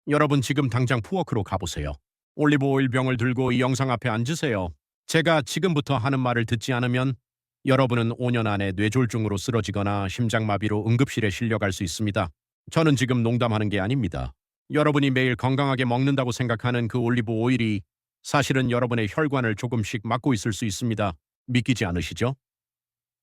여러분 지금 당장 푸워크로 가보세요. 올리브 오일 병을 들고 이 영상 앞에 앉으세요. 제가 지금부터 하는 말을 듣지 않으면 여러분은 5년 안에 뇌졸중으로 쓰러지거나 심장마비로 응급실에 실려갈 수 있습니다. 저는 지금 농담하는 게 아닙니다. 여러분이 매일 건강하게 먹는다고 생각하는 그 올리브 오일이 사실은 여러분의 혈관을 조금씩 막고 있을 수 있습니다. 믿기지 않으시죠?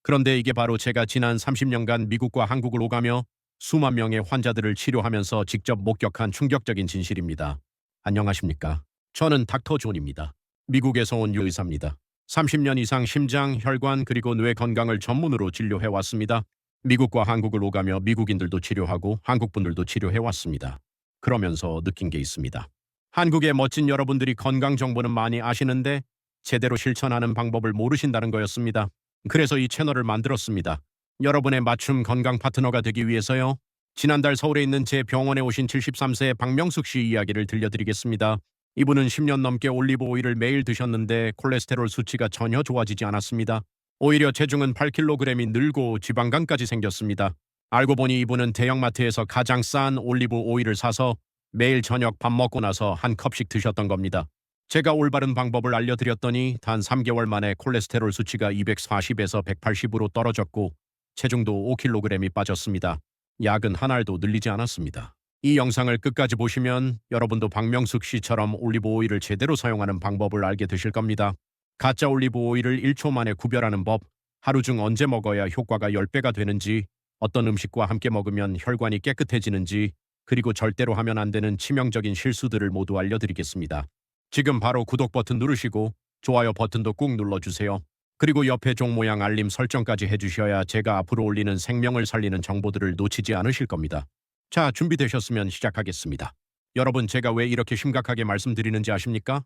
그런데 이게 바로 제가 지난 30년간 미국과 한국을 오가며 수만 명의 환자들을 치료하면서 직접 목격한 충격적인 진실입니다. 안녕하십니까? 저는 닥터 존입니다. 미국에서 온 유의사입니다. 30년 이상 심장, 혈관 그리고 뇌 건강을 전문으로 진료해 왔습니다. 미국과 한국을 오가며 미국인들도 치료하고 한국분들도 치료해 왔습니다. 그러면서 느낀 게 있습니다. 한국의 멋진 여러분들이 건강 정보는 많이 아시는데 제대로 실천하는 방법을 모르신다는 거였습니다. 그래서 이 채널을 만들었습니다. 여러분의 맞춤 건강 파트너가 되기 위해서요. 지난달 서울에 있는 제 병원에 오신 73세 박명숙 씨 이야기를 들려드리겠습니다. 이분은 10년 넘게 올리브 오일을 매일 드셨는데 콜레스테롤 수치가 전혀 좋아지지 않았습니다. 오히려 체중은 8kg이 늘고 지방간까지 생겼습니다. 알고 보니 이분은 대형마트에서 가장 싼 올리브 오일을 사서 매일 저녁 밥 먹고 나서 한 컵씩 드셨던 겁니다. 제가 올바른 방법을 알려드렸더니 단 3개월 만에 콜레스테롤 수치가 240에서 180으로 떨어졌고 체중도 5kg이 빠졌습니다. 약은 한 알도 늘리지 않았습니다. 이 영상을 끝까지 보시면 여러분도 박명숙 씨처럼 올리브 오일을 제대로 사용하는 방법을 알게 되실 겁니다. 가짜 올리브 오일을 1초 만에 구별하는 법, 하루 중 언제 먹어야 효과가 10배가 되는지, 어떤 음식과 함께 먹으면 혈관이 깨끗해지는지, 그리고 절대로 하면 안 되는 치명적인 실수들을 모두 알려드리겠습니다. 지금 바로 구독 버튼 누르시고 좋아요 버튼도 꾹 눌러주세요. 그리고 옆에 종 모양 알림 설정까지 해주셔야 제가 앞으로 올리는 생명을 살리는 정보들을 놓치지 않으실 겁니다. 자, 준비되셨으면 시작하겠습니다. 여러분, 제가 왜 이렇게 심각하게 말씀드리는지 아십니까?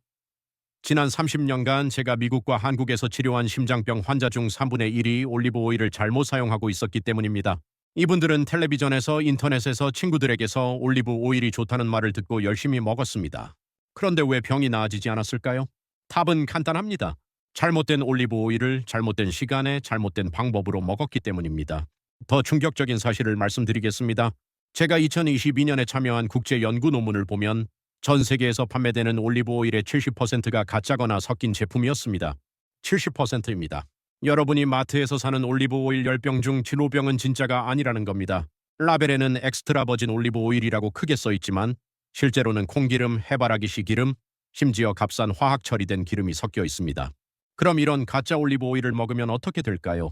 지난 30년간 제가 미국과 한국에서 치료한 심장병 환자 중 3분의 1이 올리브 오일을 잘못 사용하고 있었기 때문입니다. 이분들은 텔레비전에서 인터넷에서 친구들에게서 올리브 오일이 좋다는 말을 듣고 열심히 먹었습니다. 그런데 왜 병이 나아지지 않았을까요? 답은 간단합니다. 잘못된 올리브 오일을 잘못된 시간에 잘못된 방법으로 먹었기 때문입니다. 더 충격적인 사실을 말씀드리겠습니다. 제가 2022년에 참여한 국제 연구 논문을 보면 전 세계에서 판매되는 올리브 오일의 70%가 가짜거나 섞인 제품이었습니다. 70%입니다. 여러분이 마트에서 사는 올리브 오일 10병 중 7~5병은 진짜가 아니라는 겁니다. 라벨에는 엑스트라 버진 올리브 오일이라고 크게 써 있지만 실제로는 콩기름, 해바라기씨 기름, 심지어 값싼 화학 처리된 기름이 섞여 있습니다. 그럼 이런 가짜 올리브 오일을 먹으면 어떻게 될까요?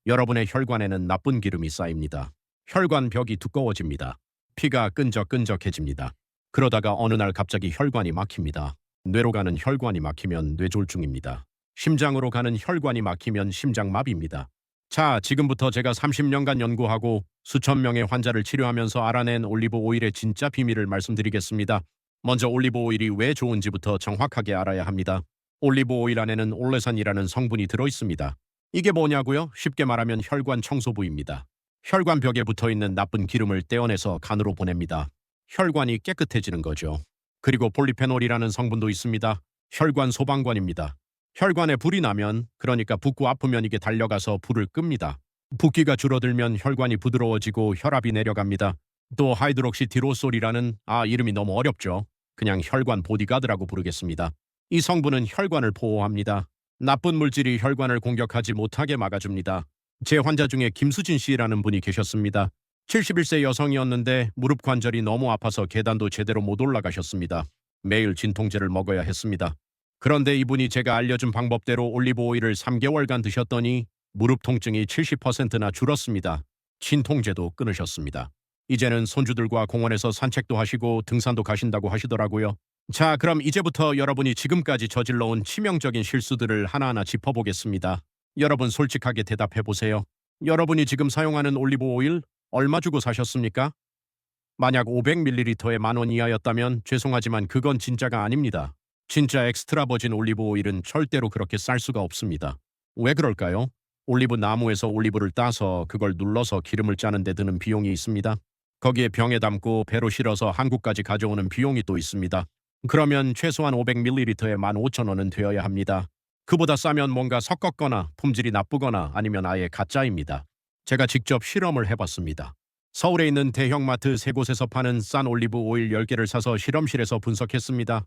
여러분의 혈관에는 나쁜 기름이 쌓입니다. 혈관 벽이 두꺼워집니다. 피가 끈적끈적해집니다. 그러다가 어느 날 갑자기 혈관이 막힙니다. 뇌로 가는 혈관이 막히면 뇌졸중입니다. 심장으로 가는 혈관이 막히면 심장마비입니다. 자, 지금부터 제가 30년간 연구하고 수천 명의 환자를 치료하면서 알아낸 올리브 오일의 진짜 비밀을 말씀드리겠습니다. 먼저 올리브 오일이 왜 좋은지부터 정확하게 알아야 합니다. 올리브 오일 안에는 올레산이라는 성분이 들어있습니다. 이게 뭐냐고요? 쉽게 말하면 혈관 청소부입니다. 혈관 벽에 붙어있는 나쁜 기름을 떼어내서 간으로 보냅니다. 혈관이 깨끗해지는 거죠. 그리고 폴리페놀이라는 성분도 있습니다. 혈관 소방관입니다. 혈관에 불이 나면, 그러니까 붓고 아프면 이게 달려가서 불을 끕니다. 붓기가 줄어들면 혈관이 부드러워지고 혈압이 내려갑니다. 또 하이드록시티로솔이라는, 이름이 너무 어렵죠. 그냥 혈관 보디가드라고 부르겠습니다. 이 성분은 혈관을 보호합니다. 나쁜 물질이 혈관을 공격하지 못하게 막아줍니다. 제 환자 중에 김수진 씨라는 분이 계셨습니다. 71세 여성이었는데 무릎 관절이 너무 아파서 계단도 제대로 못 올라가셨습니다. 매일 진통제를 먹어야 했습니다. 그런데 이분이 제가 알려준 방법대로 올리브 오일을 3개월간 드셨더니 무릎 통증이 70%나 줄었습니다. 진통제도 끊으셨습니다. 이제는 손주들과 공원에서 산책도 하시고 등산도 가신다고 하시더라고요. 자, 그럼 이제부터 여러분이 지금까지 저질러온 치명적인 실수들을 하나하나 짚어보겠습니다. 여러분 솔직하게 대답해보세요. 여러분이 지금 사용하는 올리브 오일 얼마 주고 사셨습니까? 만약 500ml에 10,000원 이하였다면 죄송하지만 그건 진짜가 아닙니다. 진짜 엑스트라 버진 올리브 오일은 절대로 그렇게 쌀 수가 없습니다. 왜 그럴까요? 올리브 나무에서 올리브를 따서 그걸 눌러서 기름을 짜는 데 드는 비용이 있습니다. 거기에 병에 담고 배로 실어서 한국까지 가져오는 비용이 또 있습니다. 그러면 최소한 500ml에 15,000원은 되어야 합니다. 그보다 싸면 뭔가 섞었거나 품질이 나쁘거나 아니면 아예 가짜입니다. 제가 직접 실험을 해봤습니다. 서울에 있는 대형마트 세 곳에서 파는 싼 올리브 오일 10개를 사서 실험실에서 분석했습니다.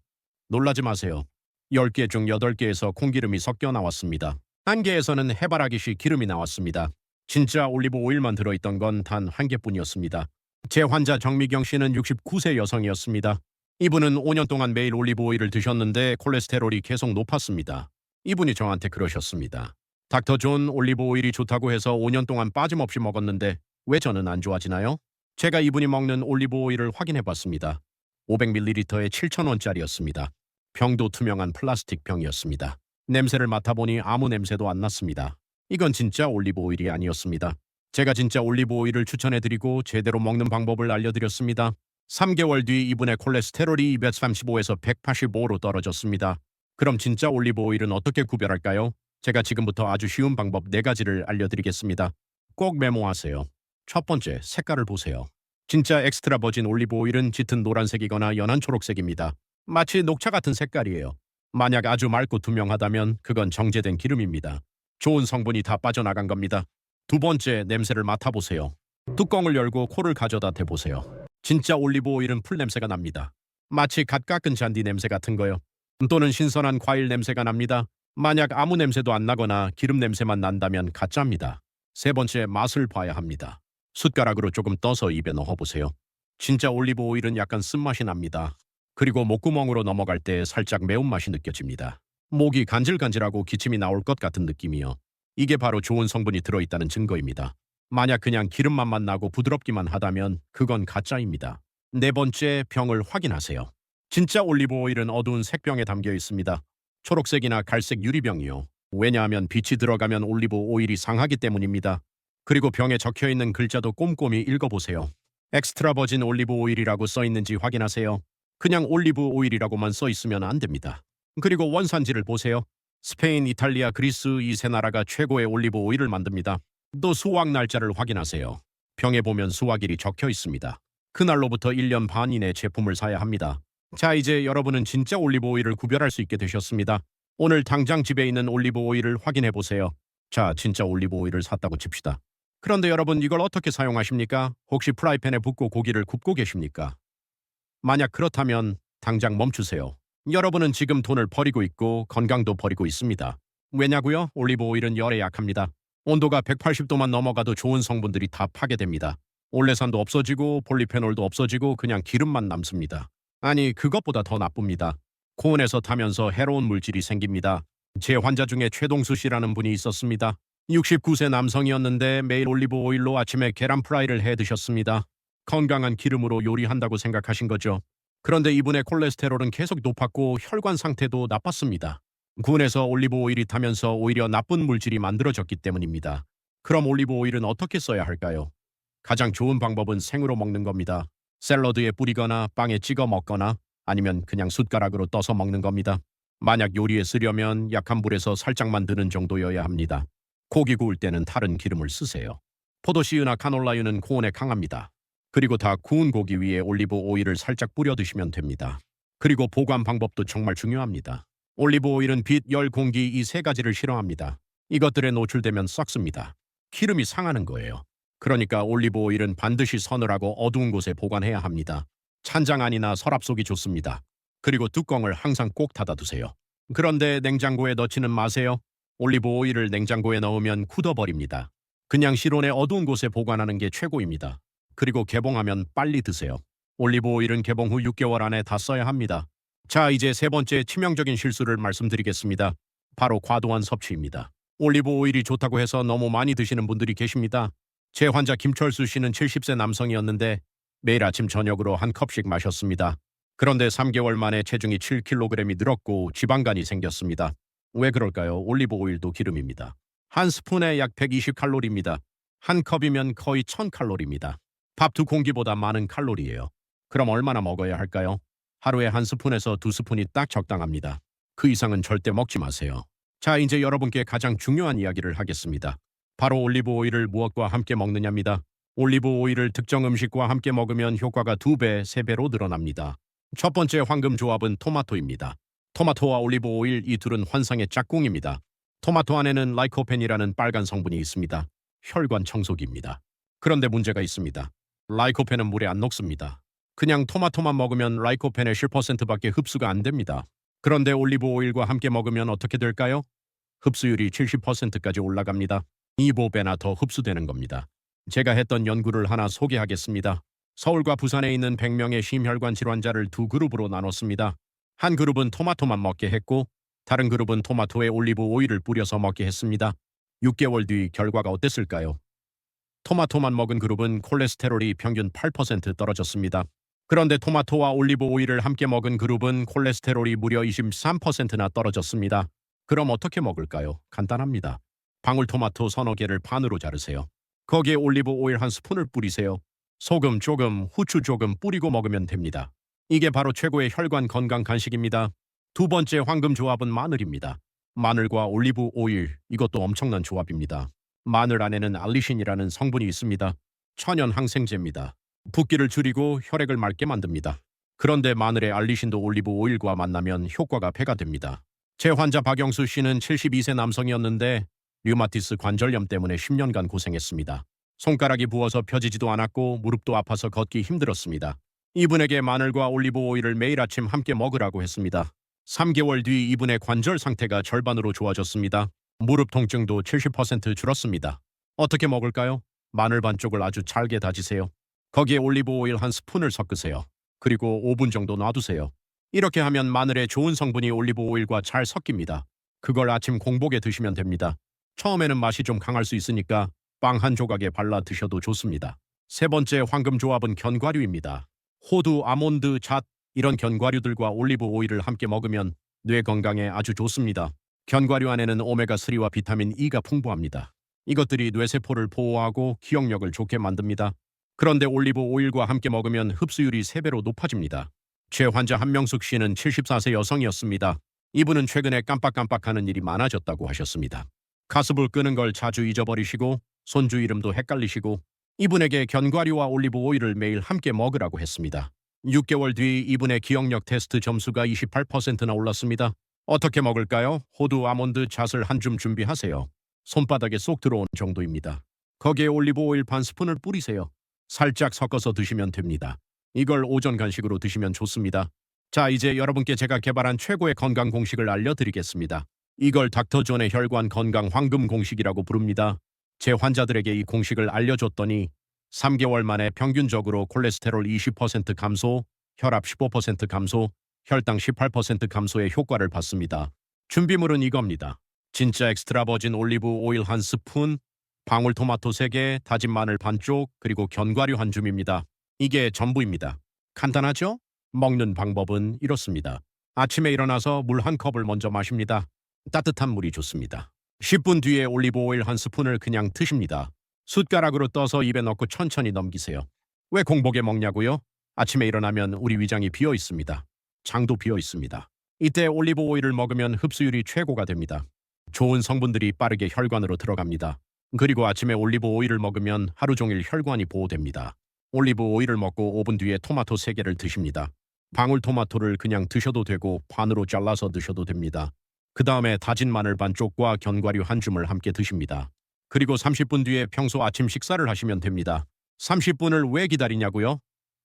놀라지 마세요. 10개 중 8개에서 콩기름이 섞여 나왔습니다. 한 개에서는 해바라기씨 기름이 나왔습니다. 진짜 올리브 오일만 들어있던 건 단 한 개뿐이었습니다. 제 환자 정미경 씨는 69세 여성이었습니다. 이분은 5년 동안 매일 올리브 오일을 드셨는데 콜레스테롤이 계속 높았습니다. 이분이 저한테 그러셨습니다. 닥터 존 올리브 오일이 좋다고 해서 5년 동안 빠짐없이 먹었는데 왜 저는 안 좋아지나요? 제가 이분이 먹는 올리브 오일을 확인해 봤습니다. 500ml에 7,000원짜리였습니다. 병도 투명한 플라스틱 병이었습니다. 냄새를 맡아보니 아무 냄새도 안 났습니다. 이건 진짜 올리브 오일이 아니었습니다. 제가 진짜 올리브 오일을 추천해드리고 제대로 먹는 방법을 알려드렸습니다. 3개월 뒤 이분의 콜레스테롤이 235에서 185로 떨어졌습니다. 그럼 진짜 올리브 오일은 어떻게 구별할까요? 제가 지금부터 아주 쉬운 방법 4가지를 알려드리겠습니다. 꼭 메모하세요. 첫 번째, 색깔을 보세요. 진짜 엑스트라 버진 올리브 오일은 짙은 노란색이거나 연한 초록색입니다. 마치 녹차 같은 색깔이에요. 만약 아주 맑고 투명하다면 그건 정제된 기름입니다. 좋은 성분이 다 빠져나간 겁니다. 두 번째, 냄새를 맡아보세요. 뚜껑을 열고 코를 가져다 대보세요. 진짜 올리브 오일은 풀 냄새가 납니다. 마치 갓 깎은 잔디 냄새 같은 거요. 또는 신선한 과일 냄새가 납니다. 만약 아무 냄새도 안 나거나 기름 냄새만 난다면 가짜입니다. 세 번째, 맛을 봐야 합니다. 숟가락으로 조금 떠서 입에 넣어보세요. 진짜 올리브 오일은 약간 쓴맛이 납니다. 그리고 목구멍으로 넘어갈 때 살짝 매운맛이 느껴집니다. 목이 간질간질하고 기침이 나올 것 같은 느낌이요. 이게 바로 좋은 성분이 들어있다는 증거입니다. 만약 그냥 기름맛만 나고 부드럽기만 하다면 그건 가짜입니다. 네 번째, 병을 확인하세요. 진짜 올리브 오일은 어두운 색병에 담겨 있습니다. 초록색이나 갈색 유리병이요. 왜냐하면 빛이 들어가면 올리브 오일이 상하기 때문입니다. 그리고 병에 적혀있는 글자도 꼼꼼히 읽어보세요. 엑스트라 버진 올리브 오일이라고 써있는지 확인하세요. 그냥 올리브 오일이라고만 써있으면 안 됩니다. 그리고 원산지를 보세요. 스페인, 이탈리아, 그리스 이 세 나라가 최고의 올리브 오일을 만듭니다. 또 수확 날짜를 확인하세요. 병에 보면 수확일이 적혀 있습니다. 그날로부터 1년 반 이내 제품을 사야 합니다. 자, 이제 여러분은 진짜 올리브 오일을 구별할 수 있게 되셨습니다. 오늘 당장 집에 있는 올리브 오일을 확인해 보세요. 자, 진짜 올리브 오일을 샀다고 칩시다. 그런데 여러분, 이걸 어떻게 사용하십니까? 혹시 프라이팬에 붓고 고기를 굽고 계십니까? 만약 그렇다면 당장 멈추세요. 여러분은 지금 돈을 버리고 있고 건강도 버리고 있습니다. 왜냐고요? 올리브 오일은 열에 약합니다. 온도가 180도만 넘어가도 좋은 성분들이 다 파괴됩니다. 올레산도 없어지고 폴리페놀도 없어지고 그냥 기름만 남습니다. 아니, 그것보다 더 나쁩니다. 고온에서 타면서 해로운 물질이 생깁니다. 제 환자 중에 최동수 씨라는 분이 있었습니다. 69세 남성이었는데 매일 올리브 오일로 아침에 계란 프라이를 해 드셨습니다. 건강한 기름으로 요리한다고 생각하신 거죠. 그런데 이분의 콜레스테롤은 계속 높았고 혈관 상태도 나빴습니다. 군에서 올리브 오일이 타면서 오히려 나쁜 물질이 만들어졌기 때문입니다. 그럼 올리브 오일은 어떻게 써야 할까요? 가장 좋은 방법은 생으로 먹는 겁니다. 샐러드에 뿌리거나 빵에 찍어 먹거나 아니면 그냥 숟가락으로 떠서 먹는 겁니다. 만약 요리에 쓰려면 약한 불에서 살짝만 드는 정도여야 합니다. 고기 구울 때는 다른 기름을 쓰세요. 포도씨유나 카놀라유는 고온에 강합니다. 그리고 다 구운 고기 위에 올리브 오일을 살짝 뿌려 드시면 됩니다. 그리고 보관 방법도 정말 중요합니다. 올리브 오일은 빛, 열, 공기 이 세 가지를 싫어합니다. 이것들에 노출되면 썩습니다. 기름이 상하는 거예요. 그러니까 올리브 오일은 반드시 서늘하고 어두운 곳에 보관해야 합니다. 찬장 안이나 서랍 속이 좋습니다. 그리고 뚜껑을 항상 꼭 닫아두세요. 그런데 냉장고에 넣지는 마세요. 올리브 오일을 냉장고에 넣으면 굳어버립니다. 그냥 실온의 어두운 곳에 보관하는 게 최고입니다. 그리고 개봉하면 빨리 드세요. 올리브 오일은 개봉 후 6개월 안에 다 써야 합니다. 자, 이제 세 번째 치명적인 실수를 말씀드리겠습니다. 바로 과도한 섭취입니다. 올리브 오일이 좋다고 해서 너무 많이 드시는 분들이 계십니다. 제 환자 김철수 씨는 70세 남성이었는데 매일 아침 저녁으로 한 컵씩 마셨습니다. 그런데 3개월 만에 체중이 7kg이 늘었고 지방간이 생겼습니다. 왜 그럴까요? 올리브 오일도 기름입니다. 한 스푼에 약 120칼로리입니다. 한 컵이면 거의 1000칼로리입니다. 밥 2공기보다 많은 칼로리예요. 그럼 얼마나 먹어야 할까요? 하루에 한 스푼에서 2스푼이 딱 적당합니다. 그 이상은 절대 먹지 마세요. 자, 이제 여러분께 가장 중요한 이야기를 하겠습니다. 바로 올리브 오일을 무엇과 함께 먹느냐입니다. 올리브 오일을 특정 음식과 함께 먹으면 효과가 2배, 3배로 늘어납니다. 첫 번째 황금 조합은 토마토입니다. 토마토와 올리브 오일 이 둘은 환상의 짝꿍입니다. 토마토 안에는 라이코펜이라는 빨간 성분이 있습니다. 혈관 청소기입니다. 그런데 문제가 있습니다. 라이코펜은 물에 안 녹습니다. 그냥 토마토만 먹으면 라이코펜의 10%밖에 흡수가 안 됩니다. 그런데 올리브 오일과 함께 먹으면 어떻게 될까요? 흡수율이 70%까지 올라갑니다. 2~5배나 더 흡수되는 겁니다. 제가 했던 연구를 하나 소개하겠습니다. 서울과 부산에 있는 100명의 심혈관 질환자를 두 그룹으로 나눴습니다. 한 그룹은 토마토만 먹게 했고 다른 그룹은 토마토에 올리브 오일을 뿌려서 먹게 했습니다. 6개월 뒤 결과가 어땠을까요? 토마토만 먹은 그룹은 콜레스테롤이 평균 8% 떨어졌습니다. 그런데 토마토와 올리브 오일을 함께 먹은 그룹은 콜레스테롤이 무려 23%나 떨어졌습니다. 그럼 어떻게 먹을까요? 간단합니다. 방울토마토 서너 개를 반으로 자르세요. 거기에 올리브 오일 한 스푼을 뿌리세요. 소금 조금, 후추 조금 뿌리고 먹으면 됩니다. 이게 바로 최고의 혈관 건강 간식입니다. 두 번째 황금 조합은 마늘입니다. 마늘과 올리브 오일, 이것도 엄청난 조합입니다. 마늘 안에는 알리신이라는 성분이 있습니다. 천연 항생제입니다. 붓기를 줄이고 혈액을 맑게 만듭니다. 그런데 마늘의 알리신도 올리브 오일과 만나면 효과가 배가 됩니다. 제 환자 박영수 씨는 72세 남성이었는데 류마티스 관절염 때문에 10년간 고생했습니다. 손가락이 부어서 펴지지도 않았고 무릎도 아파서 걷기 힘들었습니다. 이분에게 마늘과 올리브 오일을 매일 아침 함께 먹으라고 했습니다. 3개월 뒤 이분의 관절 상태가 절반으로 좋아졌습니다. 무릎 통증도 70% 줄었습니다. 어떻게 먹을까요? 마늘 반쪽을 아주 잘게 다지세요. 거기에 올리브 오일 한 스푼을 섞으세요. 그리고 5분 정도 놔두세요. 이렇게 하면 마늘의 좋은 성분이 올리브 오일과 잘 섞입니다. 그걸 아침 공복에 드시면 됩니다. 처음에는 맛이 좀 강할 수 있으니까 빵 한 조각에 발라 드셔도 좋습니다. 세 번째 황금 조합은 견과류입니다. 호두, 아몬드, 잣 이런 견과류들과 올리브 오일을 함께 먹으면 뇌 건강에 아주 좋습니다. 견과류 안에는 오메가3와 비타민 E가 풍부합니다. 이것들이 뇌세포를 보호하고 기억력을 좋게 만듭니다. 그런데 올리브 오일과 함께 먹으면 흡수율이 3배로 높아집니다. 제 환자 한명숙 씨는 74세 여성이었습니다. 이분은 최근에 깜빡깜빡하는 일이 많아졌다고 하셨습니다. 가습을 끄는 걸 자주 잊어버리시고 손주 이름도 헷갈리시고 이분에게 견과류와 올리브 오일을 매일 함께 먹으라고 했습니다. 6개월 뒤 이분의 기억력 테스트 점수가 28%나 올랐습니다. 어떻게 먹을까요? 호두, 아몬드, 잣을 한 줌 준비하세요. 손바닥에 쏙 들어온 정도입니다. 거기에 올리브 오일 반 스푼을 뿌리세요. 살짝 섞어서 드시면 됩니다. 이걸 오전 간식으로 드시면 좋습니다. 자, 이제 여러분께 제가 개발한 최고의 건강 공식을 알려드리겠습니다. 이걸 닥터존의 혈관 건강 황금 공식이라고 부릅니다. 제 환자들에게 이 공식을 알려줬더니 3개월 만에 평균적으로 콜레스테롤 20% 감소, 혈압 15% 감소, 혈당 18% 감소의 효과를 봤습니다. 준비물은 이겁니다. 진짜 엑스트라 버진 올리브 오일 한 스푼, 방울토마토 3개, 다진 마늘 반쪽, 그리고 견과류 한 줌입니다. 이게 전부입니다. 간단하죠? 먹는 방법은 이렇습니다. 아침에 일어나서 물 한 컵을 먼저 마십니다. 따뜻한 물이 좋습니다. 10분 뒤에 올리브 오일 한 스푼을 그냥 드십니다. 숟가락으로 떠서 입에 넣고 천천히 넘기세요. 왜 공복에 먹냐고요? 아침에 일어나면 우리 위장이 비어 있습니다. 장도 비어 있습니다. 이때 올리브 오일을 먹으면 흡수율이 최고가 됩니다. 좋은 성분들이 빠르게 혈관으로 들어갑니다. 그리고 아침에 올리브 오일을 먹으면 하루 종일 혈관이 보호됩니다. 올리브 오일을 먹고 5분 뒤에 토마토 3개를 드십니다. 방울토마토를 그냥 드셔도 되고 반으로 잘라서 드셔도 됩니다. 그 다음에 다진 마늘 반쪽과 견과류 한 줌을 함께 드십니다. 그리고 30분 뒤에 평소 아침 식사를 하시면 됩니다. 30분을 왜 기다리냐고요?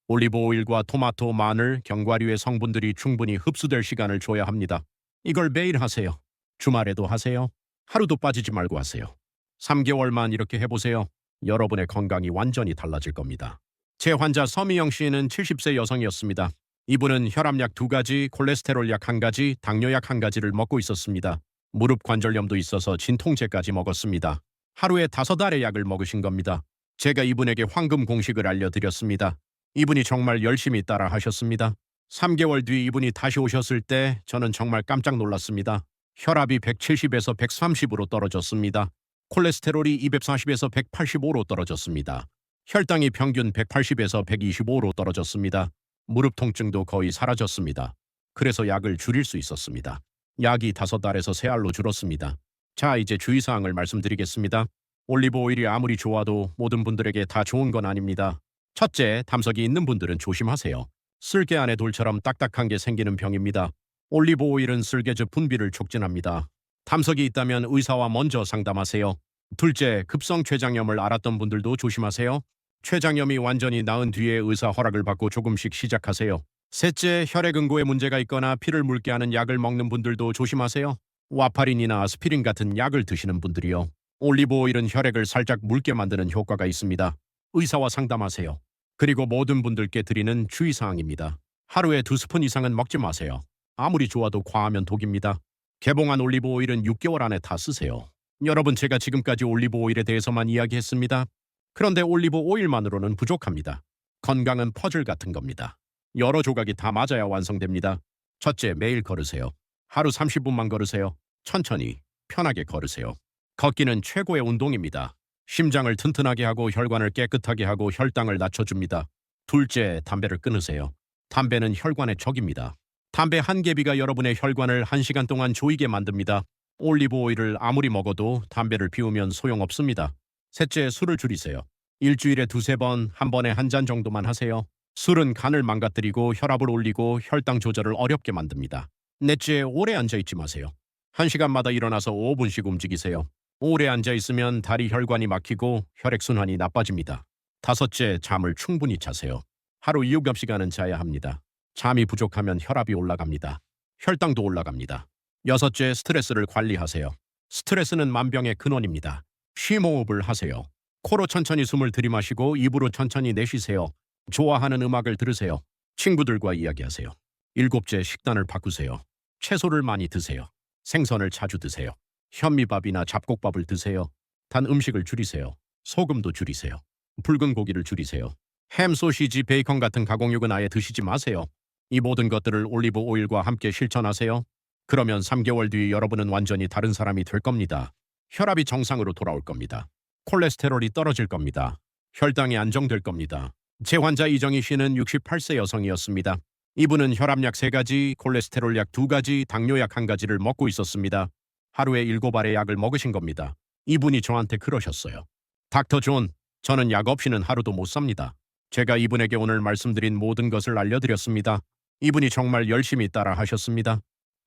올리브 오일과 토마토, 마늘, 견과류의 성분들이 충분히 흡수될 시간을 줘야 합니다. 이걸 매일 하세요. 주말에도 하세요. 하루도 빠지지 말고 하세요. 3개월만 이렇게 해보세요. 여러분의 건강이 완전히 달라질 겁니다. 제 환자 서미영 씨는 70세 여성이었습니다. 이분은 혈압약 2가지, 콜레스테롤 약 1가지, 당뇨약 1가지를 먹고 있었습니다. 무릎 관절염도 있어서 진통제까지 먹었습니다. 하루에 5알의 약을 먹으신 겁니다. 제가 이분에게 황금 공식을 알려드렸습니다. 이분이 정말 열심히 따라 하셨습니다. 3개월 뒤 이분이 다시 오셨을 때 저는 정말 깜짝 놀랐습니다. 혈압이 170에서 130으로 떨어졌습니다. 콜레스테롤이 240에서 185로 떨어졌습니다. 혈당이 평균 180에서 125로 떨어졌습니다. 무릎 통증도 거의 사라졌습니다. 그래서 약을 줄일 수 있었습니다. 약이 5알에서 3알로 줄었습니다. 자, 이제 주의사항을 말씀드리겠습니다. 올리브 오일이 아무리 좋아도 모든 분들에게 다 좋은 건 아닙니다. 첫째, 담석이 있는 분들은 조심하세요. 쓸개 안에 돌처럼 딱딱한 게 생기는 병입니다. 올리브 오일은 쓸개즙 분비를 촉진합니다. 담석이 있다면 의사와 먼저 상담하세요. 둘째, 급성 췌장염을 앓았던 분들도 조심하세요. 췌장염이 완전히 나은 뒤에 의사 허락을 받고 조금씩 시작하세요. 셋째, 혈액 응고에 문제가 있거나 피를 묽게 하는 약을 먹는 분들도 조심하세요. 와파린이나 아스피린 같은 약을 드시는 분들이요. 올리브 오일은 혈액을 살짝 묽게 만드는 효과가 있습니다. 의사와 상담하세요. 그리고 모든 분들께 드리는 주의사항입니다. 하루에 2스푼 이상은 먹지 마세요. 아무리 좋아도 과하면 독입니다. 개봉한 올리브 오일은 6개월 안에 다 쓰세요. 여러분, 제가 지금까지 올리브 오일에 대해서만 이야기했습니다. 그런데 올리브 오일만으로는 부족합니다. 건강은 퍼즐 같은 겁니다. 여러 조각이 다 맞아야 완성됩니다. 첫째, 매일 걸으세요. 하루 30분만 걸으세요. 천천히, 편하게 걸으세요. 걷기는 최고의 운동입니다. 심장을 튼튼하게 하고 혈관을 깨끗하게 하고 혈당을 낮춰줍니다. 둘째, 담배를 끊으세요. 담배는 혈관의 적입니다. 담배 한 개비가 여러분의 혈관을 1시간 동안 조이게 만듭니다. 올리브 오일을 아무리 먹어도 담배를 피우면 소용없습니다. 셋째, 술을 줄이세요. 일주일에 2~3번, 한 번에 한 잔 정도만 하세요. 술은 간을 망가뜨리고 혈압을 올리고 혈당 조절을 어렵게 만듭니다. 넷째, 오래 앉아있지 마세요. 1시간마다 일어나서 5분씩 움직이세요. 오래 앉아있으면 다리 혈관이 막히고 혈액순환이 나빠집니다. 다섯째, 잠을 충분히 자세요. 하루 7시간은 자야 합니다. 잠이 부족하면 혈압이 올라갑니다. 혈당도 올라갑니다. 여섯째, 스트레스를 관리하세요. 스트레스는 만병의 근원입니다. 쉼호흡을 하세요. 코로 천천히 숨을 들이마시고 입으로 천천히 내쉬세요. 좋아하는 음악을 들으세요. 친구들과 이야기하세요. 일곱째, 식단을 바꾸세요. 채소를 많이 드세요. 생선을 자주 드세요. 현미밥이나 잡곡밥을 드세요. 단 음식을 줄이세요. 소금도 줄이세요. 붉은 고기를 줄이세요. 햄, 소시지, 베이컨 같은 가공육은 아예 드시지 마세요. 이 모든 것들을 올리브 오일과 함께 실천하세요. 그러면 3개월 뒤 여러분은 완전히 다른 사람이 될 겁니다. 혈압이 정상으로 돌아올 겁니다. 콜레스테롤이 떨어질 겁니다. 혈당이 안정될 겁니다. 제 환자 이정희 씨는 68세 여성이었습니다. 이분은 혈압약 3가지, 콜레스테롤 약 2가지, 당뇨약 1가지를 먹고 있었습니다. 하루에 7알의 약을 먹으신 겁니다. 이분이 저한테 그러셨어요. 닥터 존, 저는 약 없이는 하루도 못 삽니다. 제가 이분에게 오늘 말씀드린 모든 것을 알려드렸습니다. 이분이 정말 열심히 따라 하셨습니다.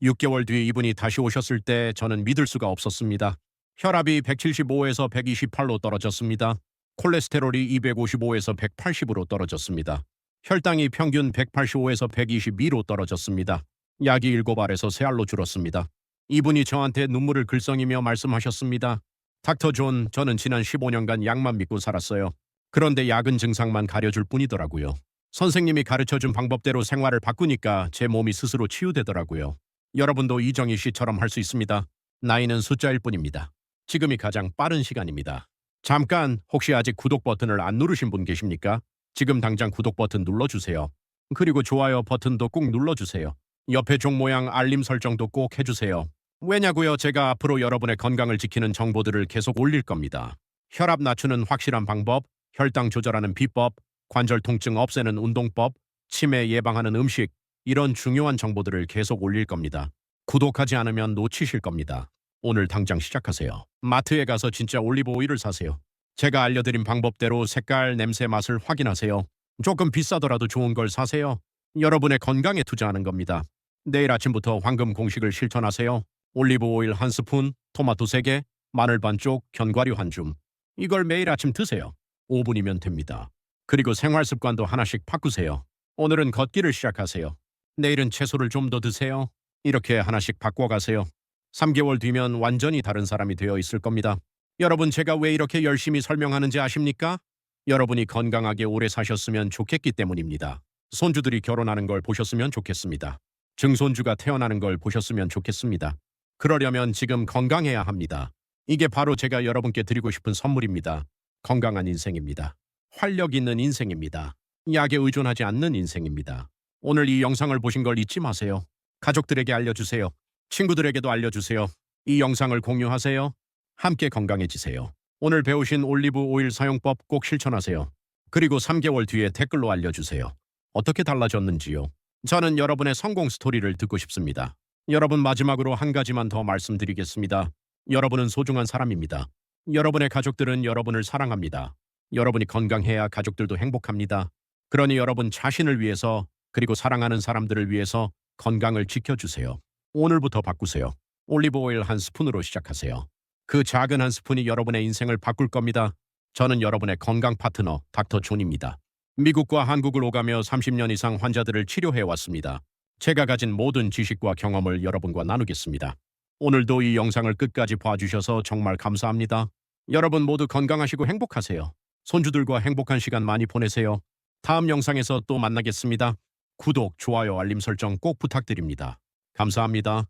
6개월 뒤 이분이 다시 오셨을 때 저는 믿을 수가 없었습니다. 혈압이 175에서 128로 떨어졌습니다. 콜레스테롤이 255에서 180으로 떨어졌습니다. 혈당이 평균 185에서 122로 떨어졌습니다. 약이 7알에서 3알로 줄었습니다. 이분이 저한테 눈물을 글썽이며 말씀하셨습니다. 닥터 존, 저는 지난 15년간 약만 믿고 살았어요. 그런데 약은 증상만 가려줄 뿐이더라고요. 선생님이 가르쳐준 방법대로 생활을 바꾸니까 제 몸이 스스로 치유되더라고요. 여러분도 이정희 씨처럼 할 수 있습니다. 나이는 숫자일 뿐입니다. 지금이 가장 빠른 시간입니다. 잠깐, 혹시 아직 구독 버튼을 안 누르신 분 계십니까? 지금 당장 구독 버튼 눌러주세요. 그리고 좋아요 버튼도 꼭 눌러주세요. 옆에 종 모양 알림 설정도 꼭 해주세요. 왜냐고요? 제가 앞으로 여러분의 건강을 지키는 정보들을 계속 올릴 겁니다. 혈압 낮추는 확실한 방법, 혈당 조절하는 비법, 관절 통증 없애는 운동법, 치매 예방하는 음식, 이런 중요한 정보들을 계속 올릴 겁니다. 구독하지 않으면 놓치실 겁니다. 오늘 당장 시작하세요. 마트에 가서 진짜 올리브 오일을 사세요. 제가 알려드린 방법대로 색깔, 냄새, 맛을 확인하세요. 조금 비싸더라도 좋은 걸 사세요. 여러분의 건강에 투자하는 겁니다. 내일 아침부터 황금 공식을 실천하세요. 올리브 오일 1스푼, 토마토 3개, 마늘 반쪽, 견과류 1줌. 이걸 매일 아침 드세요. 5분이면 됩니다. 그리고 생활 습관도 하나씩 바꾸세요. 오늘은 걷기를 시작하세요. 내일은 채소를 좀 더 드세요. 이렇게 하나씩 바꿔가세요. 3개월 뒤면 완전히 다른 사람이 되어 있을 겁니다. 여러분, 제가 왜 이렇게 열심히 설명하는지 아십니까? 여러분이 건강하게 오래 사셨으면 좋겠기 때문입니다. 손주들이 결혼하는 걸 보셨으면 좋겠습니다. 증손주가 태어나는 걸 보셨으면 좋겠습니다. 그러려면 지금 건강해야 합니다. 이게 바로 제가 여러분께 드리고 싶은 선물입니다. 건강한 인생입니다. 활력 있는 인생입니다. 약에 의존하지 않는 인생입니다. 오늘 이 영상을 보신 걸 잊지 마세요. 가족들에게 알려주세요. 친구들에게도 알려주세요. 이 영상을 공유하세요. 함께 건강해지세요. 오늘 배우신 올리브 오일 사용법 꼭 실천하세요. 그리고 3개월 뒤에 댓글로 알려주세요. 어떻게 달라졌는지요. 저는 여러분의 성공 스토리를 듣고 싶습니다. 여러분, 마지막으로 한 가지만 더 말씀드리겠습니다. 여러분은 소중한 사람입니다. 여러분의 가족들은 여러분을 사랑합니다. 여러분이 건강해야 가족들도 행복합니다. 그러니 여러분 자신을 위해서, 그리고 사랑하는 사람들을 위해서 건강을 지켜주세요. 오늘부터 바꾸세요. 올리브 오일 1스푼으로 시작하세요. 그 작은 1스푼이 여러분의 인생을 바꿀 겁니다. 저는 여러분의 건강 파트너 닥터 존입니다. 미국과 한국을 오가며 30년 이상 환자들을 치료해 왔습니다. 제가 가진 모든 지식과 경험을 여러분과 나누겠습니다. 오늘도 이 영상을 끝까지 봐주셔서 정말 감사합니다. 여러분 모두 건강하시고 행복하세요. 손주들과 행복한 시간 많이 보내세요. 다음 영상에서 또 만나겠습니다. 구독, 좋아요, 알림 설정 꼭 부탁드립니다. 감사합니다.